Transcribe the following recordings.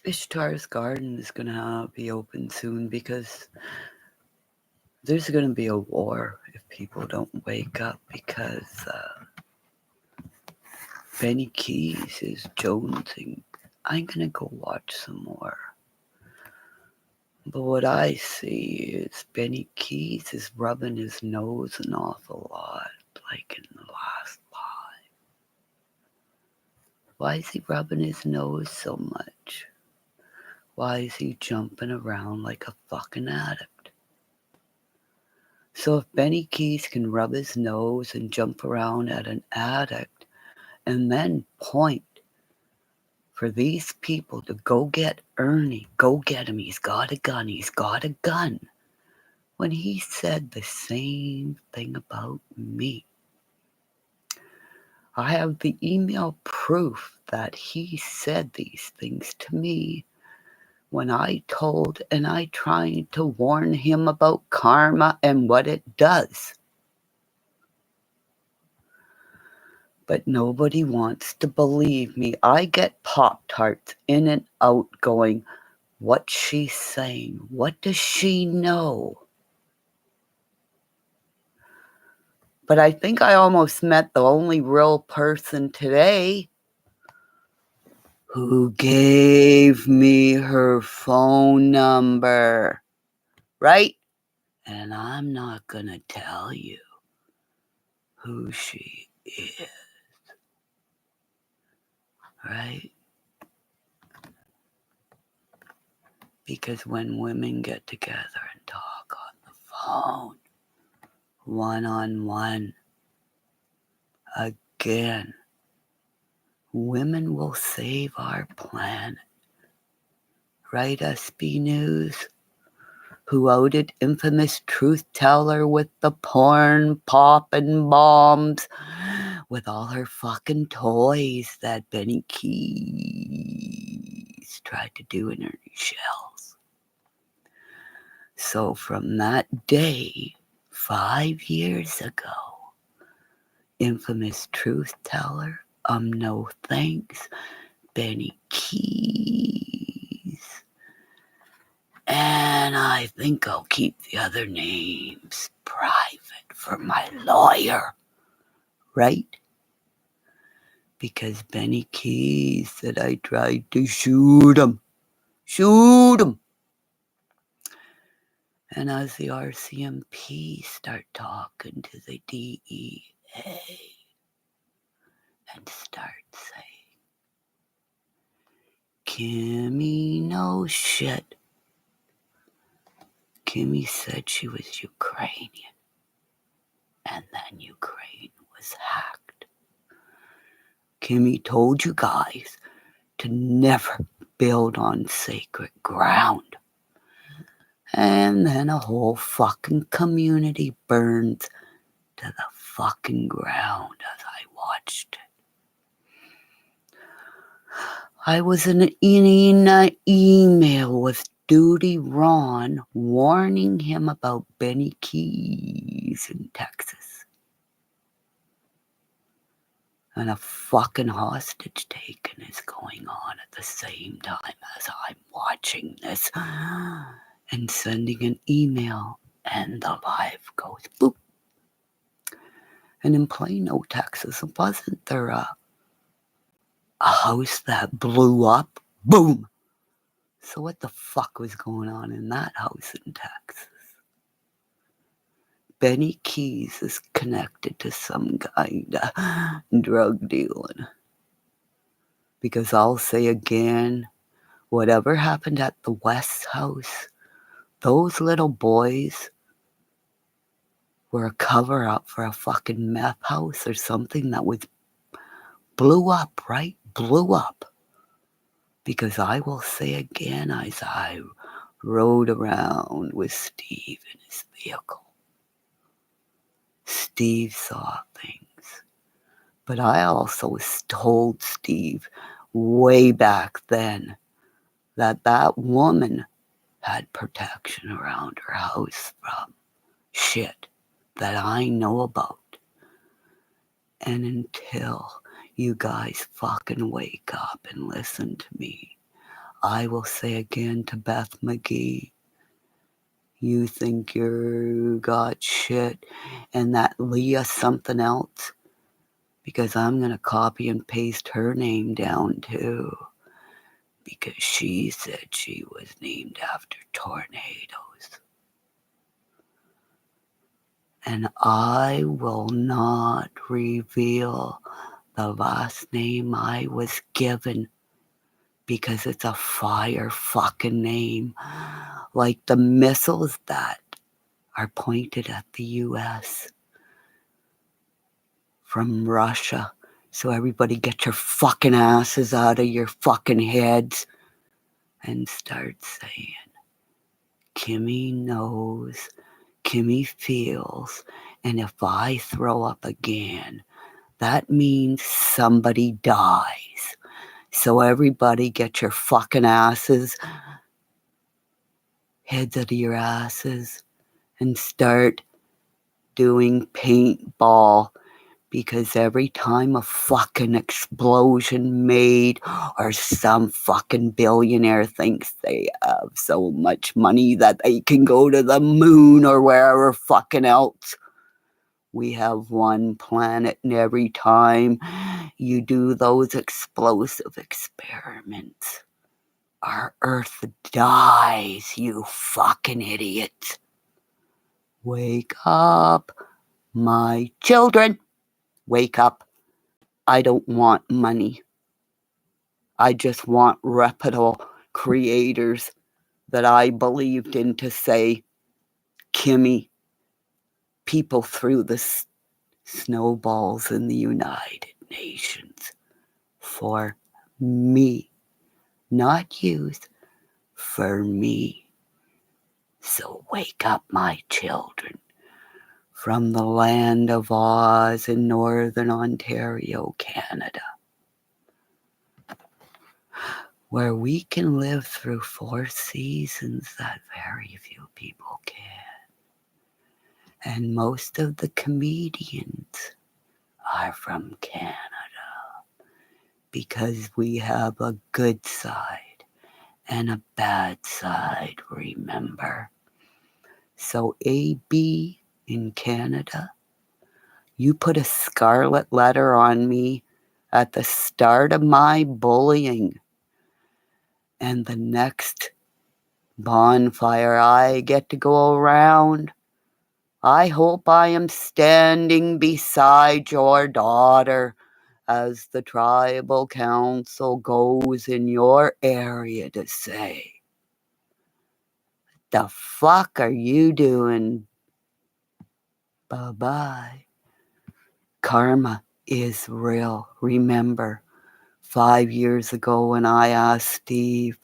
Ishtar's Garden is going to be open soon because there's going to be a war if people don't wake up because Benny Keys is jonesing. I'm going to go watch some more. But what I see is Benny Keys is rubbing his nose an awful lot, like in the last pod. Why is he rubbing his nose so much? Why is he jumping around like a fucking addict? So if Benny Keys can rub his nose and jump around at an addict and then point for these people to go get Ernie, go get him, he's got a gun, he's got a gun, when he said the same thing about me. I have the email proof that he said these things to me when I told and I tried to warn him about karma and what it does. But nobody wants to believe me. I get Pop-Tarts in and out going, what's she saying? What does she know? But I think I almost met the only real person today who gave me her phone number, right? And I'm not gonna tell you who she is, right? Because when women get together and talk on the phone, one-on-one, again, women will save our planet. Right, SB News? Who outed infamous truth teller with the porn poppin' bombs with all her fucking toys that Benny Keys tried to do in her shells. So from that day, 5 years ago, infamous truth teller, no thanks, Benny Keys. And I think I'll keep the other names private for my lawyer, right? Because Benny Keys said I tried to shoot him. And as the RCMP start talking to the DEA and start saying, Kimmy, no shit. Kimmy said she was Ukrainian, and then Ukraine was hacked. Kimmy told you guys to never build on sacred ground. And then a whole fucking community burned to the fucking ground as I watched it. I was in an email with Duty Ron warning him about Benny Keys in Texas. And a fucking hostage taking is going on at the same time as I'm watching this and sending an email, and the live goes boop. And in Plano, Texas, wasn't there a house that blew up? Boom! So what the fuck was going on in that house in Texas? Benny Keys is connected to some kind of drug dealing. Because I'll say again, whatever happened at the West House, those little boys were a cover-up for a fucking meth house or something that was blew up, right? Blew up. Because I will say again, as I rode around with Steve in his vehicle, Steve saw things. But I also told Steve way back then that that woman had protection around her house from shit that I know about. And until you guys fucking wake up and listen to me, I will say again to Beth McGee, you think you got shit and that Leah something else? Because I'm going to copy and paste her name down too. Because she said she was named after tornadoes. And I will not reveal the last name I was given because it's a fire fucking name. Like the missiles that are pointed at the US from Russia. So everybody get your fucking asses out of your fucking heads and start saying, Kimmy knows, Kimmy feels, and if I throw up again, that means somebody dies. So everybody get your fucking asses, heads out of your asses, and start doing paintball. Because every time a fucking explosion made or some fucking billionaire thinks they have so much money that they can go to the moon or wherever fucking else, we have one planet, and every time you do those explosive experiments, our Earth dies, you fucking idiot. Wake up, my children. Wake up. I don't want money. I just want reputable creators that I believed in to say, Kimmy, people threw the snowballs in the United Nations for me, not youth, for me. So wake up, my children, from the land of Oz in northern Ontario, Canada, where we can live through 4 seasons that very few people can. And most of the comedians are from Canada because we have a good side and a bad side, remember. So AB in Canada, you put a scarlet letter on me at the start of my bullying, and the next bonfire I get to go around, I hope I am standing beside your daughter as the tribal council goes in your area to say, the fuck are you doing? Bye-bye. Karma is real. Remember, 5 years ago when I asked Steve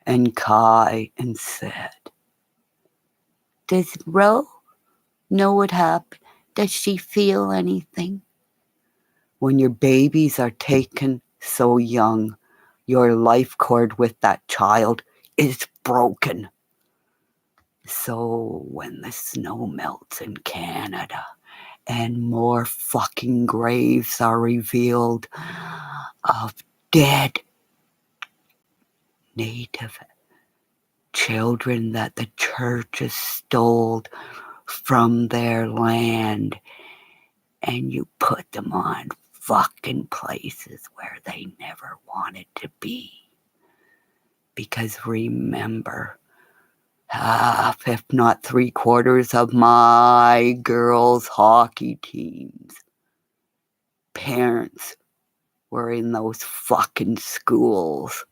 and Kai and said, does Ro know what happened? Does she feel anything? When your babies are taken so young, your life cord with that child is broken. So when the snow melts in Canada and more fucking graves are revealed of dead Native children that the churches stole from their land, and you put them on fucking places where they never wanted to be. Because remember, half, if not 3/4 of my girls' hockey teams' parents were in those fucking schools.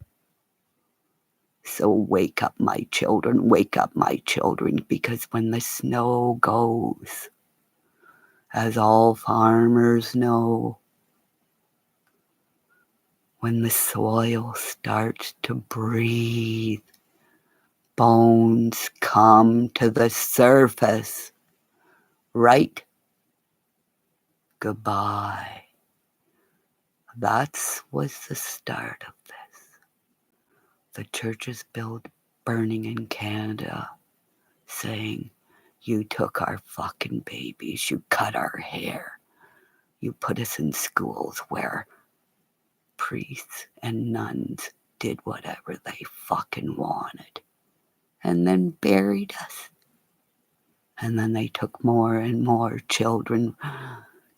So wake up, my children, because when the snow goes, as all farmers know, when the soil starts to breathe, bones come to the surface, right? Goodbye. That was the start of this. The churches burning in Canada, saying, you took our fucking babies, you cut our hair, you put us in schools where priests and nuns did whatever they fucking wanted, and then buried us. And then they took more and more children,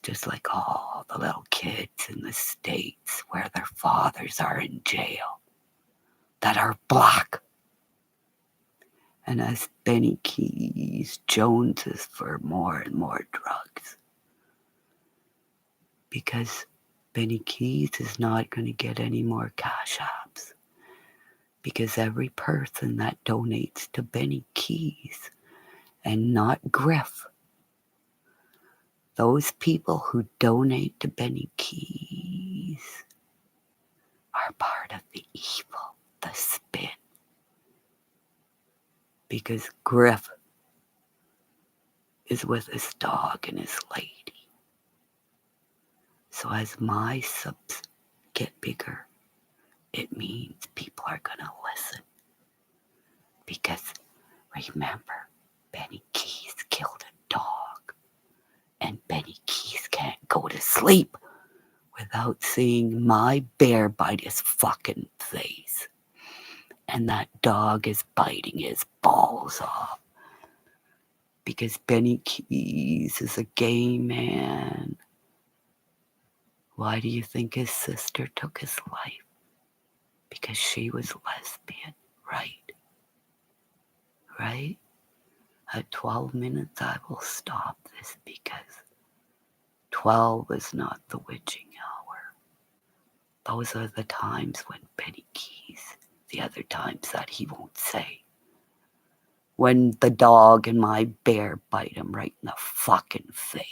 just like all the little kids in the States where their fathers are in jail, that are black. And as Benny Keys joneses for more and more drugs, because Benny Keys is not going to get any more cash apps, because every person that donates to Benny Keys and not Griff, those people who donate to Benny Keys are part of the evil, the spin. Because Griff is with his dog and his lady. So as my subs get bigger, it means people are gonna listen. Because remember, Benny Keys killed a dog. And Benny Keys can't go to sleep without seeing my bear bite his fucking face. And that dog is biting his balls off. Because Benny Keys is a gay man. Why do you think his sister took his life? Because she was lesbian, right? Right? At 12 minutes I will stop this because 12 is not the witching hour. Those are the times when Benny Keys, the other times that he won't say. When the dog and my bear bite him right in the fucking face.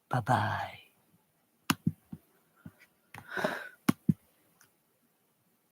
Bye-bye.